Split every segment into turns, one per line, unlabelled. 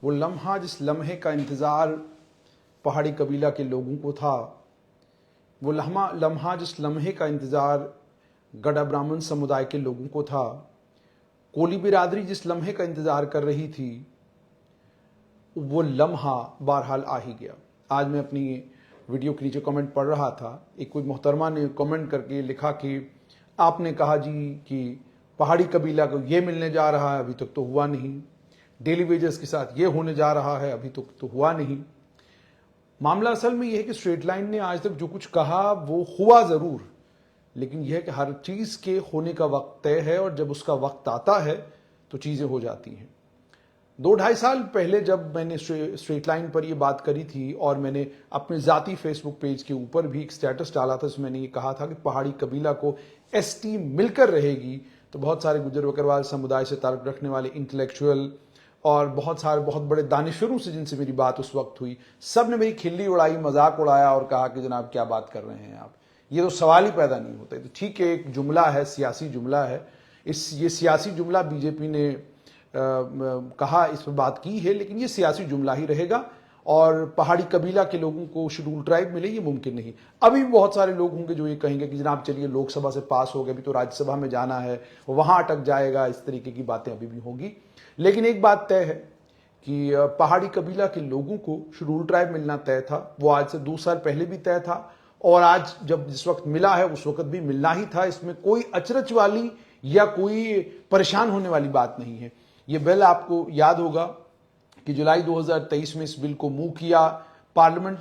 वो लम्हा जिस लम्हे का इंतज़ार पहाड़ी कबीला के लोगों को था, वो लम्हा जिस लम्हे का इंतज़ार गड़ा ब्राह्मण समुदाय के लोगों को था, कोली बिरादरी जिस लम्हे का इंतज़ार कर रही थी, वो लम्हा बहरहाल आ ही गया। आज मैं अपनी वीडियो के नीचे कमेंट पढ़ रहा था, एक कोई मोहतरमा ने कमेंट करके लिखा कि आपने कहा जी कि पहाड़ी कबीला को ये मिलने जा रहा है, अभी तक तो हुआ नहीं, डेली वेजेस के साथ ये होने जा रहा है, अभी तक तो हुआ नहीं। मामला असल में यह है कि स्ट्रेट लाइन ने आज तक जो कुछ कहा वो हुआ ज़रूर, लेकिन यह है कि हर चीज़ के होने का वक्त तय है और जब उसका वक्त आता है तो चीज़ें हो जाती हैं। 2-2.5 साल पहले जब मैंने स्ट्रेट लाइन पर यह बात करी थी और मैंने अपने ज़ाती फेसबुक पेज के ऊपर भी एक स्टेटस डाला था, उसमें मैंने ये कहा था कि पहाड़ी कबीला को एसटी मिलकर रहेगी, तो बहुत सारे गुजर बकरवाल समुदाय से ताल्लुक़ रखने वाले इंटेलेक्चुअल और बहुत सारे बहुत बड़े दानिशवरों से जिनसे मेरी बात उस वक्त हुई, सब ने मेरी खिल्ली उड़ाई, मजाक उड़ाया और कहा कि जनाब क्या बात कर रहे हैं आप, ये तो सवाल ही पैदा नहीं होता। तो ठीक है, एक जुमला है, सियासी जुमला है, ये सियासी जुमला बीजेपी ने कहा, इस पर बात की है, लेकिन ये सियासी जुमला ही रहेगा और पहाड़ी कबीला के लोगों को शेड्यूल ट्राइब मिले ये मुमकिन नहीं। अभी भी बहुत सारे लोग होंगे जो ये कहेंगे कि जनाब चलिए लोकसभा से पास हो गया, अभी तो राज्यसभा में जाना है, वहां अटक जाएगा, इस तरीके की बातें अभी भी होगी। लेकिन एक बात तय है कि पहाड़ी कबीला के लोगों को शेड्यूल ट्राइब मिलना तय था, वो आज से 2 साल पहले भी तय था और आज जब जिस वक्त मिला है उस वक्त भी मिलना ही था। इसमें कोई अचरज वाली या कोई परेशान होने वाली बात नहीं है। ये बिल आपको याद होगा कि जुलाई 2023 में इस बिल को मूव किया पार्लियामेंट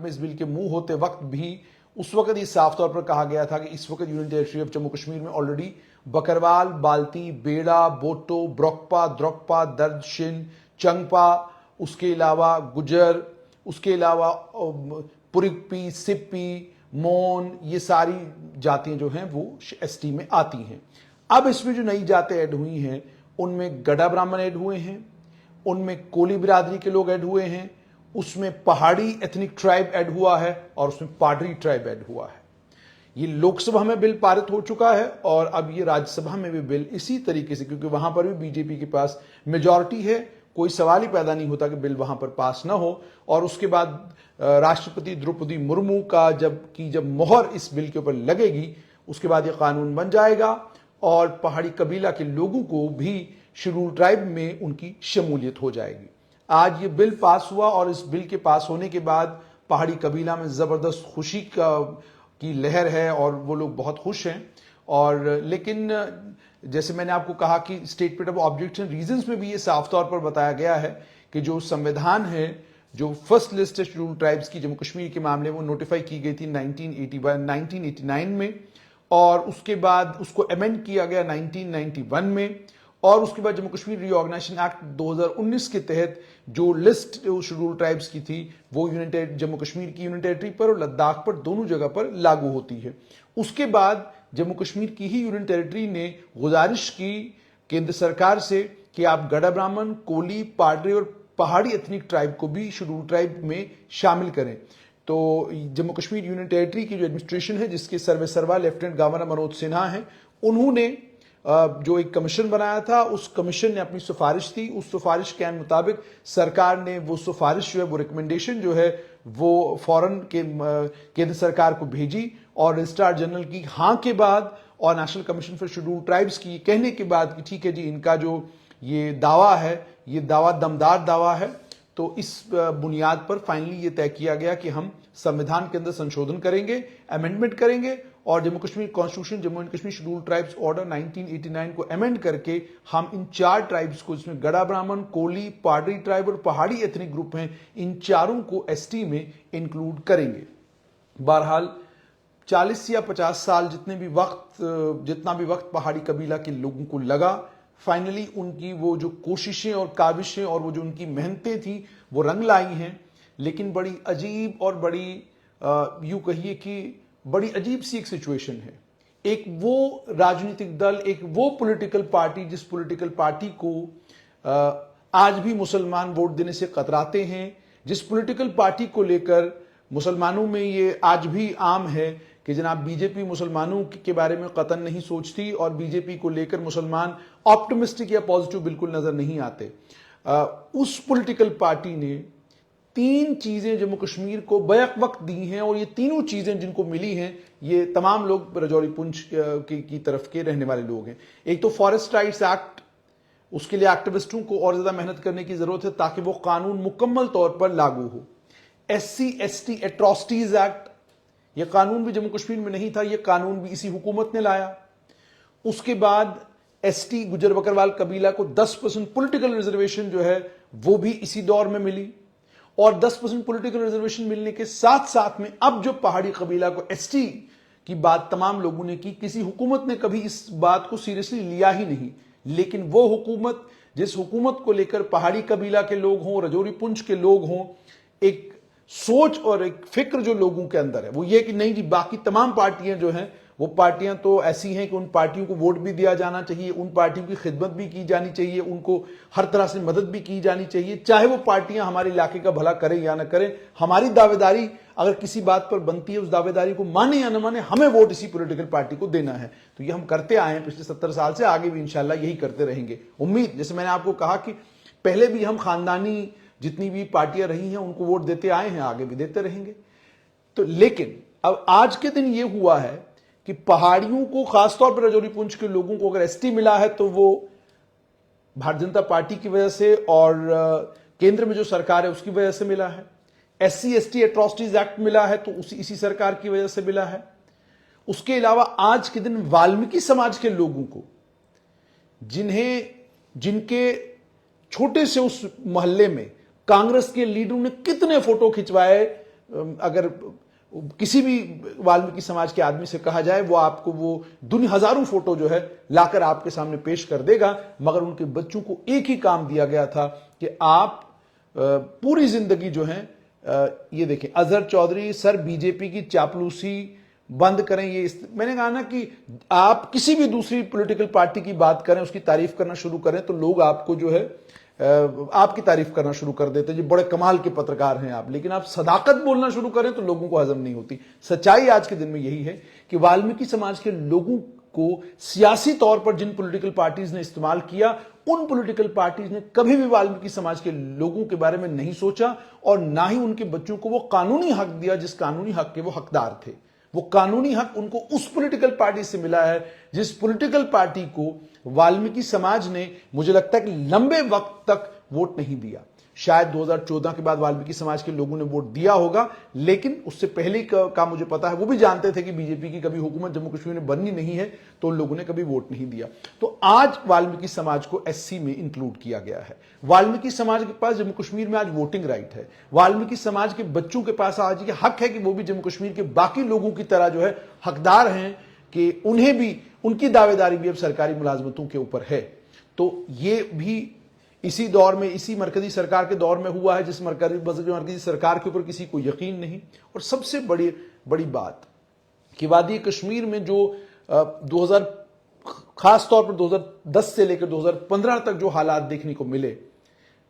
में इस बिल के मूव होते वक्त भी उस वक्त ये साफ तौर पर कहा गया था कि इस वक्त union territory of Jammu Kashmir में ऑलरेडी बकरवाल, बाल्ती, बेड़ा, बोटो, ब्रोकपा, द्रोकपा, दर्द, शिन, चंगपा, उसके अलावा गुजर, उसके अलावा पुरिकपी, सिप्पी, मोन, ये सारी जातियां जो हैं वो एसटी में आती हैं। अब इसमें जो नई जातें ऐड हुई हैं उनमें गड़ा ब्राह्मण ऐड हुए हैं, उनमें कोली बिरादरी के लोग ऐड हुए हैं, उसमें पहाड़ी एथनिक ट्राइब ऐड हुआ है और उसमें पाडरी ट्राइब ऐड हुआ है। ये लोकसभा में बिल पारित हो चुका है और अब ये राज्यसभा में भी बिल इसी तरीके से, क्योंकि वहां पर भी बीजेपी के पास मेजॉरिटी है, कोई सवाल ही पैदा नहीं होता कि बिल वहां पर पास ना हो। और उसके बाद राष्ट्रपति द्रौपदी मुर्मू का जब मोहर इस बिल के ऊपर लगेगी, उसके बाद ये कानून बन जाएगा और पहाड़ी कबीला के लोगों को भी शेड्यूल ट्राइब में उनकी शमूलियत हो जाएगी। आज ये बिल पास हुआ और इस बिल के पास होने के बाद पहाड़ी कबीला में जबरदस्त खुशी की लहर है और वो लोग बहुत खुश हैं। और लेकिन जैसे मैंने आपको कहा कि स्टेटमेंट ऑफ ऑब्जेक्शन रीजंस में भी ये साफ तौर पर बताया गया है कि जो संविधान है, जो फर्स्ट लिस्ट है शेड्यूल ट्राइब्स की जम्मू कश्मीर के मामले में, वो नोटिफाई की गई थी 1989 में और उसके बाद उसको अमेंड किया गया 1991 में और उसके बाद जम्मू कश्मीर रीऑर्गेनाइजेशन एक्ट 2019 के तहत जो लिस्ट शेड्यूल ट्राइब्स की थी वो जम्मू कश्मीर की यूनियन टेरिटरी पर और लद्दाख पर दोनों जगह पर लागू होती है। उसके बाद जम्मू कश्मीर की ही यूनियन टेरिटरी ने गुजारिश की केंद्र सरकार से कि आप गड़ा ब्राह्मण, कोली, पाडरी और पहाड़ी एथनिक ट्राइब को भी शेड्यूल ट्राइब में शामिल करें। तो जम्मू कश्मीर यूनियन टेरिटरी की जो एडमिनिस्ट्रेशन है, जिसके सर्वेसर्वा लेफ्टिनेंट गवर्नर मनोज सिन्हा हैं, उन्होंने जो एक कमीशन बनाया था, उस कमीशन ने अपनी सिफारिश थी, उस सिफारिश के मुताबिक सरकार ने वो सिफारिश जो है, वो रिकमेंडेशन जो है, वो फौरन केंद्र सरकार को भेजी और रजिस्ट्रार जनरल की हाँ के बाद और national commission for schedule tribes की कहने के बाद कि ठीक है जी, इनका जो ये दावा है, ये दावा दमदार दावा है, तो इस बुनियाद पर फाइनली ये तय किया गया कि हम संविधान के अंदर संशोधन करेंगे, अमेंडमेंट करेंगे और Jammu Kashmir constitution, Jammu and Kashmir schedule tribes order 1989 को अमेंड करके हम इन 4 ट्राइब्स को, जिसमें गड़ा ब्राह्मण, कोली, पाडरी ट्राइब और पहाड़ी एथनिक ग्रुप हैं, इन चारों को एसटी में इंक्लूड करेंगे। बहरहाल 40 या 50 साल जितना भी वक्त पहाड़ी कबीला के लोगों को लगा, फाइनली उनकी वो जो कोशिशें और काविशें और वो जो उनकी मेहनतें थी वो रंग लाई हैं। लेकिन बड़ी अजीब और बड़ी यूं कहिए कि बड़ी अजीब सी एक सिचुएशन है। एक वो राजनीतिक दल, एक वो पॉलिटिकल पार्टी, जिस पॉलिटिकल पार्टी को आज भी मुसलमान वोट देने से कतराते हैं, जिस पॉलिटिकल पार्टी को लेकर मुसलमानों में ये आज भी आम है कि जनाब बीजेपी मुसलमानों के बारे में कतन नहीं सोचती और बीजेपी को लेकर मुसलमान ऑप्टिमिस्टिक या पॉजिटिव बिल्कुल नजर नहीं आते। उस पॉलिटिकल पार्टी ने 3 चीजें जम्मू कश्मीर को बैक वक्त दी हैं, और ये तीनों चीजें जिनको मिली हैं ये तमाम लोग राजौरी पुंछ की तरफ के रहने वाले लोग हैं। एक तो फॉरेस्ट राइट्स एक्ट, उसके लिए एक्टिविस्टों को और ज्यादा मेहनत करने की जरूरत है ताकि वो कानून मुकम्मल तौर पर लागू हो। SC/ST एट्रॉसिटीज एक्ट, यह कानून भी जम्मू कश्मीर में नहीं था, यह कानून भी इसी हुकूमत ने लाया। उसके बाद ST गुजर बकरवाल कबीला को 10% पॉलिटिकल रिजर्वेशन जो है वो भी इसी दौर में मिली, और 10% पॉलिटिकल रिजर्वेशन मिलने के साथ साथ में अब जो पहाड़ी कबीला को ST की बात तमाम लोगों ने की, किसी हुकूमत ने कभी इस बात को सीरियसली लिया ही नहीं। लेकिन वो हुकूमत, जिस हुकूमत को लेकर पहाड़ी कबीला के लोग हों, राजौरी पुंछ के लोग हों, एक सोच और एक फिक्र जो लोगों के अंदर है वो ये कि नहीं जी, बाकी तमाम पार्टियां जो हैं वो पार्टियां तो ऐसी हैं कि उन पार्टियों को वोट भी दिया जाना चाहिए, उन पार्टियों की खिदमत भी की जानी चाहिए, उनको हर तरह से मदद भी की जानी चाहिए, चाहे वो पार्टियां हमारे इलाके का भला करें या ना करें। हमारी दावेदारी अगर किसी बात पर बनती है, उस दावेदारी को माने या ना माने, हमें वोट इसी पॉलिटिकल पार्टी को देना है। तो ये हम करते आए हैं पिछले 70 साल से, आगे भी इंशाल्लाह यही करते रहेंगे। उम्मीद, जैसे मैंने आपको कहा कि पहले भी हम खानदानी जितनी भी पार्टियां रही हैं उनको वोट देते आए हैं, आगे भी देते रहेंगे। तो लेकिन अब आज के दिन ये हुआ है कि पहाड़ियों को, खासतौर पर राजौरी पुंछ के लोगों को अगर ST मिला है तो वो भारतीय जनता पार्टी की वजह से और केंद्र में जो सरकार है उसकी वजह से मिला है। SC/ST एट्रॉसिटीज एक्ट मिला है तो इसी सरकार की वजह से मिला है। उसके अलावा आज के दिन वाल्मीकि समाज के लोगों को, जिनके छोटे से उस मोहल्ले में कांग्रेस के लीडरों ने कितने फोटो खिंचवाए, अगर किसी भी वाल्मीकि समाज के आदमी से कहा जाए वो आपको वो दुनिया हजारों फोटो जो है लाकर आपके सामने पेश कर देगा, मगर उनके बच्चों को एक ही काम दिया गया था कि आप पूरी जिंदगी जो है, ये देखें अजहर चौधरी सर, बीजेपी की चापलूसी बंद करें। ये मैंने कहा ना कि आप किसी भी दूसरी पॉलिटिकल पार्टी की बात करें, उसकी तारीफ करना शुरू करें तो लोग आपको जो है आपकी तारीफ करना शुरू कर देते हैं, जी बड़े कमाल के पत्रकार हैं आप। लेकिन आप सदाकत बोलना शुरू करें तो लोगों को हजम नहीं होती। सच्चाई आज के दिन में यही है कि वाल्मीकि समाज के लोगों को सियासी तौर पर जिन पॉलिटिकल पार्टीज ने इस्तेमाल किया, उन पॉलिटिकल पार्टीज ने कभी भी वाल्मीकि समाज के लोगों के बारे में नहीं सोचा, और ना ही उनके बच्चों को वो कानूनी हक दिया जिस कानूनी हक के वो हकदार थे। वो कानूनी हक उनको उस पॉलिटिकल पार्टी से मिला है जिस पॉलिटिकल पार्टी को वाल्मीकि समाज ने, मुझे लगता है कि लंबे वक्त तक वोट नहीं दिया। शायद 2014 के बाद वाल्मीकि समाज के लोगों ने वोट दिया होगा, लेकिन उससे पहले का मुझे पता है वो भी जानते थे कि बीजेपी की कभी हुकूमत जम्मू कश्मीर में बननी नहीं है, तो उन लोगों ने कभी वोट नहीं दिया। तो आज वाल्मीकि समाज को SC में इंक्लूड किया गया है। वाल्मीकि समाज के पास जम्मू कश्मीर में आज वोटिंग राइट है। वाल्मीकि समाज के बच्चों के पास आज ये हक है कि वो भी जम्मू कश्मीर के बाकी लोगों की तरह जो है हकदार हैं कि उन्हें भी, उनकी दावेदारी भी अब सरकारी मुलाजमतों के ऊपर है। तो ये भी इसी दौर में, इसी मरकजी सरकार के दौर में हुआ है जिस मरकजी सरकार के ऊपर किसी को यकीन नहीं। और सबसे बड़ी बात कि वादी कश्मीर में जो 2000 खास तौर पर 2010 से लेकर 2015 तक जो हालात देखने को मिले,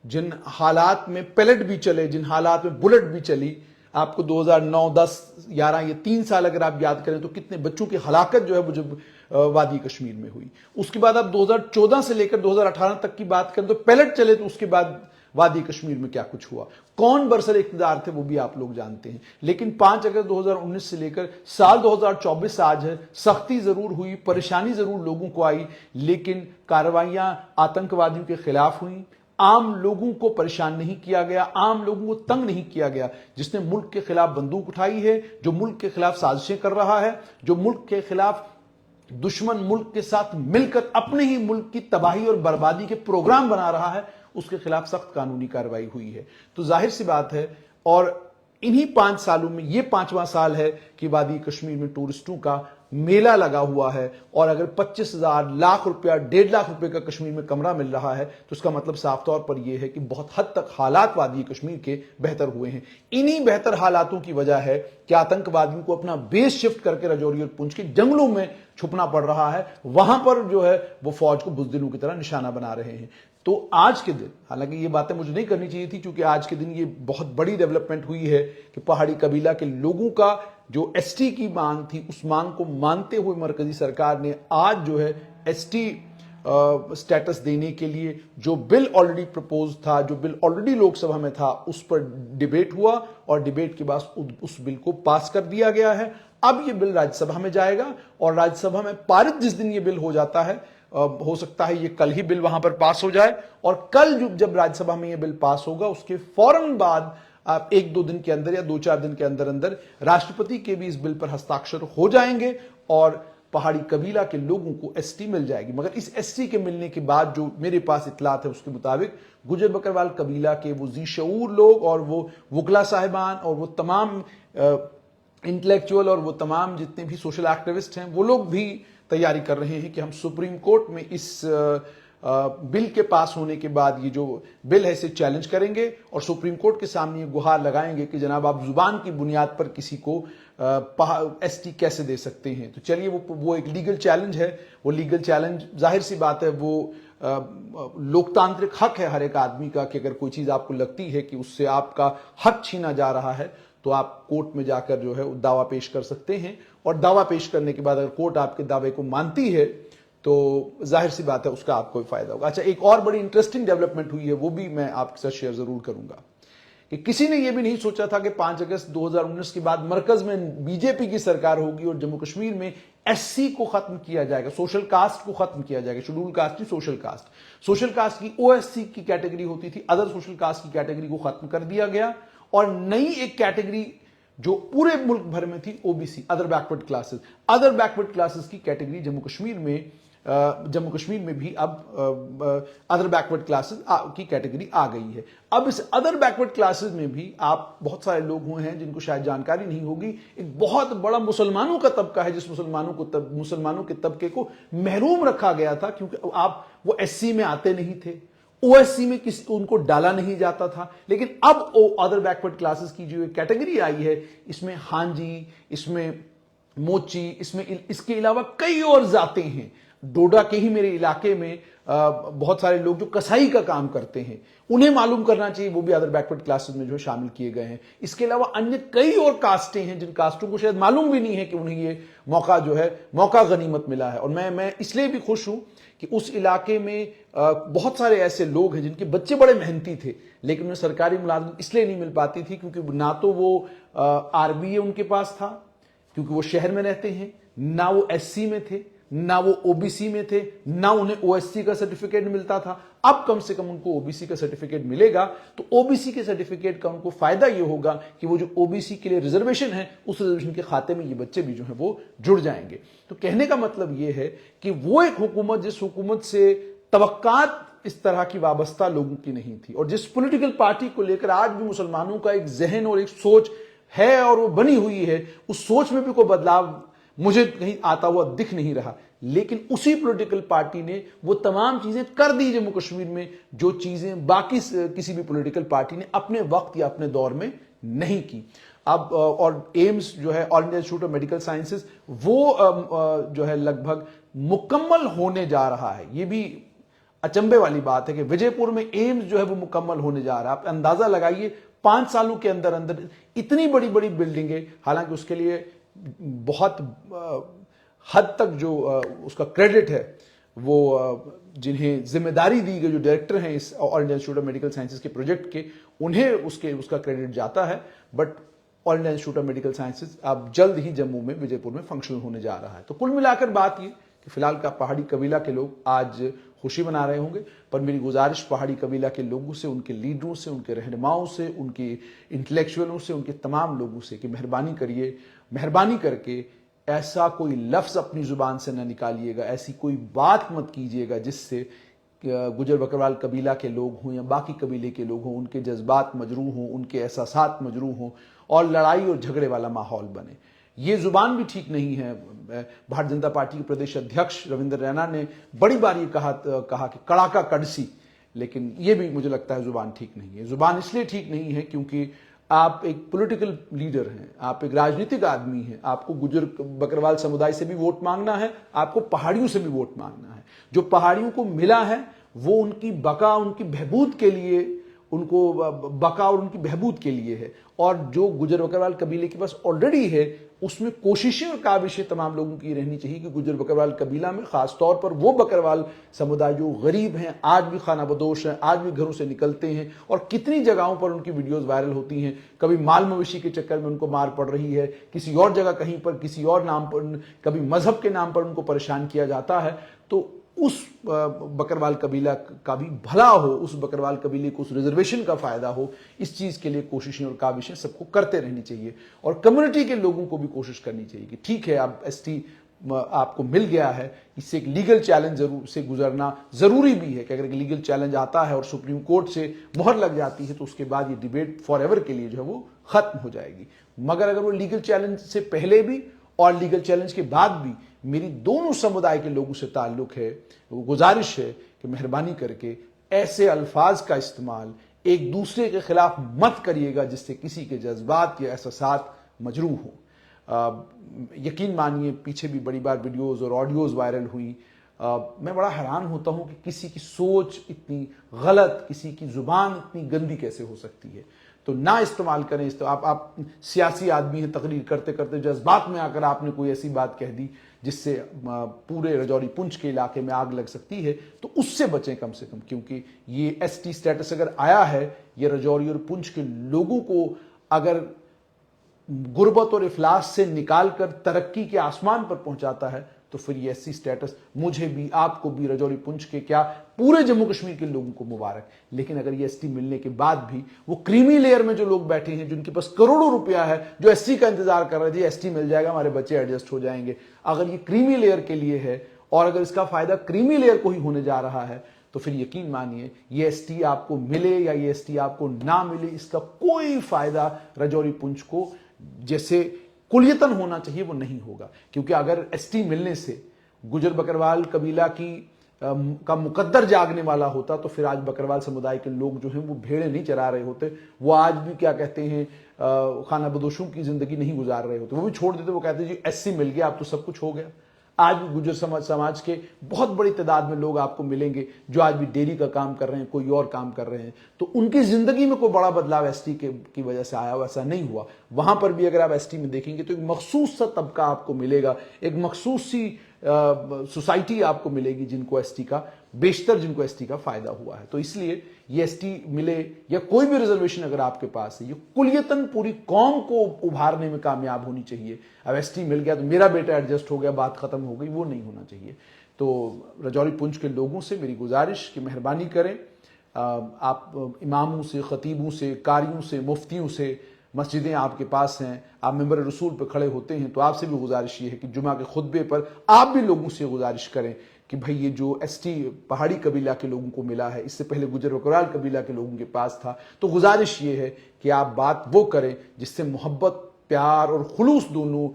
जिन हालात में पैलेट भी चले, जिन हालात में बुलेट भी चली, आपको 2009, 10, 11 ये 3 साल अगर आप याद करें तो कितने बच्चों की हलाकत जो है वो जब वादी कश्मीर में हुई। उसके बाद आप 2014 से लेकर 2018 तक की बात करें तो पैलेट चले, तो उसके बाद वादी कश्मीर में क्या कुछ हुआ, कौन बरसर इख्तियार थे वो भी आप लोग जानते हैं। लेकिन 5 अगस्त 2019 से लेकर साल 2024 आज है, सख्ती जरूर हुई, परेशानी जरूर लोगों को आई, लेकिन कार्रवाइयां आतंकवादियों के खिलाफ हुई। आम लोगों को परेशान नहीं किया गया, आम लोगों को तंग नहीं किया गया। जिसने मुल्क के खिलाफ बंदूक उठाई है, जो मुल्क के खिलाफ साजिशें कर रहा है, जो मुल्क के खिलाफ दुश्मन मुल्क के साथ मिलकर अपने ही मुल्क की तबाही और बर्बादी के प्रोग्राम बना रहा है, उसके खिलाफ सख्त कानूनी कार्रवाई हुई है। तो जाहिर सी बात है, और इन्हीं 5 सालों में ये 5वां साल है कि वादी कश्मीर में टूरिस्टों का मेला लगा हुआ है। और अगर 25,000 लाख रुपया, 1.5 लाख रुपए का कश्मीर में कमरा मिल रहा है तो उसका मतलब साफ तौर पर यह है कि बहुत हद तक हालात वादी कश्मीर के बेहतर हुए हैं। इन्हीं बेहतर हालातों की वजह है कि आतंकवादियों को अपना बेस शिफ्ट करके राजौरी और पुंछ के जंगलों में छुपना पड़ रहा है। वहां पर जो है वो फौज को बुज़दिलों की तरह निशाना बना रहे हैं। तो आज के दिन, हालांकि ये बातें मुझे नहीं करनी चाहिए थी, क्योंकि आज के दिन ये बहुत बड़ी डेवलपमेंट हुई है कि पहाड़ी कबीला के लोगों का जो ST की मांग थी, उस मांग को मानते हुए मरकजी सरकार ने आज जो है ST स्टेटस देने के लिए जो बिल ऑलरेडी प्रपोज था, जो बिल ऑलरेडी लोकसभा में था, उस पर डिबेट हुआ और डिबेट के बाद उस बिल को पास कर दिया गया है। अब ये बिल राज्यसभा में जाएगा और राज्यसभा में पारित जिस दिन ये बिल हो जाता है, हो सकता है ये कल ही बिल वहां पर पास हो जाए, और कल जब राज्यसभा में ये बिल पास होगा उसके फौरन बाद आप 1-2 दिन के अंदर या 2-4 दिन के अंदर अंदर राष्ट्रपति के भी इस बिल पर हस्ताक्षर हो जाएंगे और पहाड़ी कबीला के लोगों को एसटी मिल जाएगी। मगर इस एसटी के मिलने के बाद जो मेरे पास इतलात है उसके मुताबिक गुजर बकरवाल कबीला के वो जी शऊर लोग और वो वकला साहिबान और वो तमाम इंटेलेक्चुअल और वो तमाम जितने भी सोशल एक्टिविस्ट हैं, वो लोग भी तैयारी कर रहे हैं कि हम सुप्रीम कोर्ट में इस बिल के पास होने के बाद ये जो बिल है इसे चैलेंज करेंगे और सुप्रीम कोर्ट के सामने ये गुहार लगाएंगे कि जनाब आप जुबान की बुनियाद पर किसी को एसटी कैसे दे सकते हैं। तो चलिए वो एक लीगल चैलेंज है। वो लीगल चैलेंज जाहिर सी बात है वो लोकतांत्रिक हक है हर एक आदमी का कि अगर कोई चीज आपको लगती है कि उससे आपका हक छीना जा रहा है तो आप कोर्ट में जाकर जो है दावा पेश कर सकते हैं, और दावा पेश करने के बाद अगर कोर्ट आपके दावे को मानती है तो जाहिर सी बात है उसका आपको फायदा होगा। अच्छा, एक और बड़ी इंटरेस्टिंग डेवलपमेंट हुई है, वो भी मैं आपके साथ शेयर जरूर करूंगा कि किसी ने यह भी नहीं सोचा था कि 5 अगस्त 2019 के बाद मरकज में बीजेपी की सरकार होगी और जम्मू कश्मीर में एससी को खत्म किया जाएगा, सोशल कास्ट को खत्म किया जाएगा। शेड्यूल कास्ट नहीं, सोशल कास्ट। सोशल कास्ट की ओएससी की कैटेगरी होती थी, अदर सोशल कास्ट की कैटेगरी को खत्म कर दिया गया और नई एक कैटेगरी जो पूरे मुल्क भर में थी, OBC, other backward classes. Other backward classes की कैटेगरी जम्मू कश्मीर में भी अब अदर बैकवर्ड क्लासेस की कैटेगरी आ गई है। अब इस अदर बैकवर्ड क्लासेस में भी आप बहुत सारे लोग हुए हैं जिनको शायद जानकारी नहीं होगी, एक बहुत बड़ा मुसलमानों का तबका है जिस मुसलमानों के तबके को महरूम रखा गया था क्योंकि आप वो एससी में आते नहीं थे, ओएससी में उनको डाला नहीं जाता था। लेकिन अब अदर बैकवर्ड क्लासेस की जो कैटेगरी आई है, इसमें हांजी, इसमें मोची, इसमें इसके अलावा कई और जाते हैं। डोडा के ही मेरे इलाके में बहुत सारे लोग जो कसाई का काम करते हैं, उन्हें मालूम करना चाहिए, वो भी अदर बैकवर्ड क्लासेस में जो शामिल किए गए हैं। इसके अलावा अन्य कई और कास्टें हैं जिन कास्टों को शायद मालूम भी नहीं है कि उन्हें ये मौका गनीमत मिला है। और मैं इसलिए भी खुश हूं कि उस इलाके में बहुत सारे ऐसे लोग हैं जिनके बच्चे बड़े मेहनती थे लेकिन उन्हें सरकारी मुलाजमत इसलिए नहीं मिल पाती थी क्योंकि ना तो वो आरबीए उनके पास था क्योंकि वो शहर में रहते हैं, ना वो एससी में थे, ना वो ओबीसी में थे, ना उन्हें ओएससी का सर्टिफिकेट मिलता था। अब कम से कम उनको ओबीसी का सर्टिफिकेट मिलेगा तो ओबीसी के सर्टिफिकेट का उनको फायदा ये होगा कि वो जो ओबीसी के लिए रिजर्वेशन है उस रिजर्वेशन के खाते में ये बच्चे भी जो है वो जुड़ जाएंगे। तो कहने का मतलब ये है कि वो एक हुकूमत जिस हुकूमत से तवक्कात इस तरह की वाबस्ता लोगों की नहीं थी और जिस पॉलिटिकल पार्टी को लेकर आज भी मुसलमानों का एक जहन और एक सोच है और वो बनी हुई है, उस सोच में भी कोई बदलाव मुझे कहीं आता हुआ दिख नहीं रहा। लेकिन उसी पॉलिटिकल पार्टी ने वो तमाम चीजें कर दी जम्मू कश्मीर में जो चीजें बाकी किसी भी पॉलिटिकल पार्टी ने अपने वक्त या अपने दौर में नहीं की। अब और एम्स जो है, all India institute of medical sciences, वो जो है लगभग मुकम्मल होने जा रहा है। ये भी अचंभे वाली बात है कि विजयपुर में एम्स जो है वो मुकम्मल होने जा रहा है। आप अंदाजा लगाइए 5 सालों के अंदर अंदर इतनी बड़ी बड़ी बिल्डिंगें, हालांकि उसके लिए बहुत हद तक जो उसका क्रेडिट है वो जिन्हें जिम्मेदारी दी गई, जो डायरेक्टर हैं इस all India institute of medical sciences के प्रोजेक्ट के, उन्हें उसका क्रेडिट जाता है। But all India institute of medical sciences अब जल्द ही जम्मू में विजयपुर में फंक्शनल होने जा रहा है। तो कुल मिलाकर बात ये कि फिलहाल का पहाड़ी कबीला के लोग आज खुशी मना रहे होंगे, पर मेरी गुजारिश पहाड़ी कबीला के लोगों से, उनके लीडरों से, उनके रहनुमाओं से, उनके इंटेलेक्चुअलों से, उनके तमाम लोगों से कि मेहरबानी करिए, मेहरबानी करके ऐसा कोई लफ्ज अपनी जुबान से न निकालिएगा, ऐसी कोई बात मत कीजिएगा जिससे गुजर बकरवाल कबीला के लोग हों या बाकी कबीले के लोग हों, उनके जज्बात मजरूह हों, उनके एहसासात मजरूह हों और लड़ाई और झगड़े वाला माहौल बने। ये जुबान भी ठीक नहीं है। भारतीय जनता पार्टी के प्रदेश अध्यक्ष रविंद्र रैना ने बड़ी बार ये कहा कि कड़ाका कड़सी, लेकिन ये भी मुझे लगता है जुबान ठीक नहीं है। जुबान इसलिए ठीक नहीं है क्योंकि आप एक पॉलिटिकल लीडर हैं, आप एक राजनीतिक आदमी हैं, आपको गुजर बकरवाल समुदाय से भी वोट मांगना है, आपको पहाड़ियों से भी वोट मांगना है। जो पहाड़ियों को मिला है वो उनकी बका, उनकी बहबूद के लिए उनको बका और उनकी बहबूद के लिए है। और जो गुजर बकरवाल कबीले के पास ऑलरेडी है उसमें कोशिशें और काविशें तमाम लोगों की रहनी चाहिए कि गुजर बकरवाल कबीला में खास तौर पर वो बकरवाल समुदाय जो गरीब हैं, आज भी खाना बदोश हैं, आज भी घरों से निकलते हैं, और कितनी जगहों पर उनकी वीडियोस वायरल होती हैं। कभी माल मवेशी के चक्कर में उनको मार पड़ रही है, किसी और जगह कहीं पर किसी और नाम पर, कभी मजहब के नाम पर उनको परेशान किया जाता है। तो उस बकरवाल कबीला का भी भला हो, उस बकरवाल कबीले को उस रिजर्वेशन का फायदा हो, इस चीज के लिए कोशिशें और काविशें सबको करते रहनी चाहिए। और कम्युनिटी के लोगों को भी कोशिश करनी चाहिए कि ठीक है, आप एसटी आपको मिल गया है, इससे एक लीगल चैलेंज से गुजरना जरूरी भी है कि अगर एक लीगल चैलेंज आता है और सुप्रीम कोर्ट से मोहर लग जाती है तो उसके बाद ये डिबेट फॉर एवर के लिए जो है वो खत्म हो जाएगी। मगर अगर वो लीगल चैलेंज से पहले भी और लीगल चैलेंज के बाद भी मेरी दोनों समुदाय के लोगों से ताल्लुक है, वो गुजारिश है कि मेहरबानी करके ऐसे अल्फाज का इस्तेमाल एक दूसरे के खिलाफ मत करिएगा जिससे किसी के जज्बात या एहसासात मजरूह हो। यकीन मानिए पीछे भी बड़ी बार वीडियोस और ऑडियोज वायरल हुई। मैं बड़ा हैरान होता हूं कि किसी की सोच इतनी गलत, किसी की जुबान इतनी गंदी कैसे हो सकती है। तो ना इस्तेमाल करें। आप सियासी आदमी हैं, तकरीर करते करते जज्बात में आकर आपने कोई ऐसी बात कह दी जिससे पूरे रजौरी पुंछ के इलाके में आग लग सकती है, तो उससे बचें कम से कम, क्योंकि ये एसटी स्टेटस अगर आया है, ये रजौरी और पुंछ के लोगों को अगर गुर्बत और इफलास से निकालकर तरक्की के आसमान पर पहुंचाता है तो फिर ये एससी स्टेटस मुझे भी, आपको भी, रजौरी पुंछ के क्या पूरे जम्मू कश्मीर के लोगों को मुबारक। लेकिन अगर ये एसटी मिलने के बाद भी वो क्रीमी लेयर में जो लोग बैठे हैं, जिनके पास करोड़ों रुपया है, जो एससी का इंतजार कर रहे थे एसटी मिल जाएगा, हमारे बच्चे एडजस्ट हो जाएंगे, अगर ये क्रीमी लेयर के लिए है और अगर इसका फायदा क्रीमी लेयर को ही होने जा रहा है तो फिर यकीन मानिए ये एसटी आपको मिले या ये एसटी आपको ना मिले, इसका कोई फायदा रजौरी पुंछ को जैसे कुलियतन होना चाहिए वो नहीं होगा। क्योंकि अगर एसटी मिलने से गुजर बकरवाल कबीला का मुकद्दर जागने वाला होता तो फिर आज बकरवाल समुदाय के लोग जो हैं वो भेड़ें नहीं चरा रहे होते, वो आज भी क्या कहते हैं खाना बदोशों की जिंदगी नहीं गुजार रहे होते, वो भी छोड़ देते। वो कहते हैं जी एससी मिल गया, अब तो सब कुछ हो गया। आज भी गुजर समाज के बहुत बड़ी तादाद में लोग आपको मिलेंगे जो आज भी डेयरी का काम कर रहे हैं, कोई और काम कर रहे हैं, तो उनकी जिंदगी में कोई बड़ा बदलाव एसटी की वजह से आया, वैसा नहीं हुआ। वहां पर भी अगर आप एसटी में देखेंगे तो एक मखसूस सा तबका आपको मिलेगा, एक मखसूस सी सोसाइटी आपको मिलेगी जिनको एसटी का बेशतर, जिनको एसटी का फायदा हुआ है। तो इसलिए ये एसटी मिले या कोई भी रिजर्वेशन अगर आपके पास है, ये कुलियतन पूरी कौम को उभारने में कामयाब होनी चाहिए। अब एसटी मिल गया तो मेरा बेटा एडजस्ट हो गया, बात खत्म हो गई, वो नहीं होना चाहिए। तो रजौरी पुंछ के लोगों से मेरी गुजारिश कि मेहरबानी करें, आप इमामों से, खतीबों से, कारियों से, मुफ्तियों से, मस्जिदें आपके पास हैं, आप मेंबर रसूल पर खड़े होते हैं, तो आपसे भी गुजारिश ये है कि जुमा के खुतबे पर आप भी लोगों से गुजारिश करें कि भाई ये जो एसटी पहाड़ी कबीला के लोगों को मिला है, इससे पहले गुजर बकरवाल कबीला के लोगों के पास था, तो गुजारिश ये है कि आप बात वो करें जिससे मोहब्बत, प्यार और खुलूस दोनों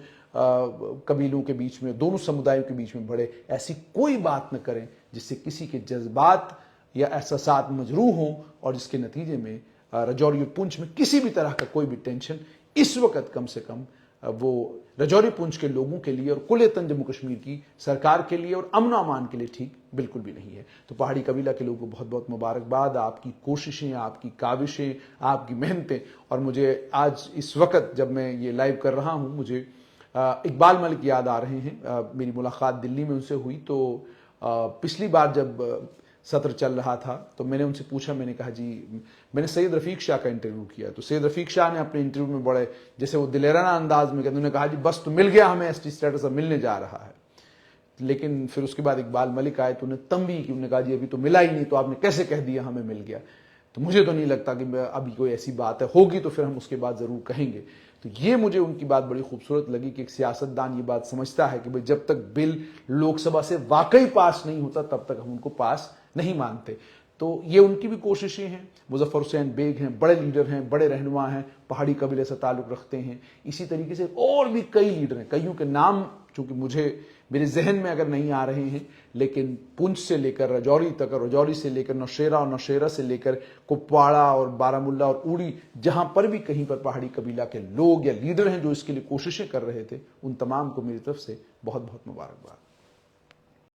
कबीलों के बीच में, दोनों समुदायों के बीच में बढ़े। ऐसी कोई बात न करें जिससे किसी के जज्बात या एहसासात मजरूह हों और जिसके नतीजे में रजौरी और पुंछ में किसी भी तरह का कोई भी टेंशन इस वक्त कम से कम वो रजौरी पुंछ के लोगों के लिए और कुल जम्मू कश्मीर की सरकार के लिए और अमन अमान के लिए ठीक बिल्कुल भी नहीं है। तो पहाड़ी कबीला के लोगों को बहुत बहुत मुबारकबाद, आपकी कोशिशें, आपकी काविशें, आपकी मेहनतें। और मुझे आज इस वक्त जब मैं ये लाइव कर रहा हूँ, मुझे इकबाल मलिक याद आ रहे हैं। मेरी मुलाकात दिल्ली में उनसे हुई तो पिछली बार जब सत्र चल रहा था तो मैंने उनसे पूछा, मैंने कहा जी मैंने सैयद रफीक शाह का इंटरव्यू किया, तो सैयद रफीक शाह ने अपने इंटरव्यू में बड़े जैसे वो दिलेराना अंदाज में कहते, उन्होंने कहा जी बस तो मिल गया, हमें एसटी स्टेटस अब मिलने जा रहा है। लेकिन फिर उसके बाद इकबाल मलिक आए तो उन्हें तंबी की, उन्होंने कहा जी अभी तो मिला ही नहीं, तो आपने कैसे कह दिया हमें मिल गया। तो मुझे तो नहीं लगता कि अभी कोई ऐसी बात है, होगी तो फिर हम उसके बाद जरूर कहेंगे। तो ये मुझे उनकी बात बड़ी खूबसूरत लगी कि एक सियासतदान ये बात समझता है कि भाई जब तक बिल लोकसभा से वाकई पास नहीं होता तब तक हम उनको पास नहीं मानते। तो ये उनकी भी कोशिशें हैं। मुजफ्फर हुसैन बेग हैं, बड़े लीडर हैं, बड़े रहनुमा हैं, पहाड़ी कबीले से ताल्लुक रखते हैं। इसी तरीके से और भी कई लीडर हैं, कईयों के नाम चूंकि मुझे मेरे जहन में अगर नहीं आ रहे हैं, लेकिन पुंछ से लेकर रजौरी तक और रजौरी से लेकर नौशेरा और नौशेरा से लेकर कुपवाड़ा और बारामुल्ला और उड़ी, जहां पर भी कहीं पर पहाड़ी कबीला के लोग या लीडर हैं जो इसके लिए कोशिशें कर रहे थे, उन तमाम को मेरी तरफ से बहुत बहुत मुबारकबाद।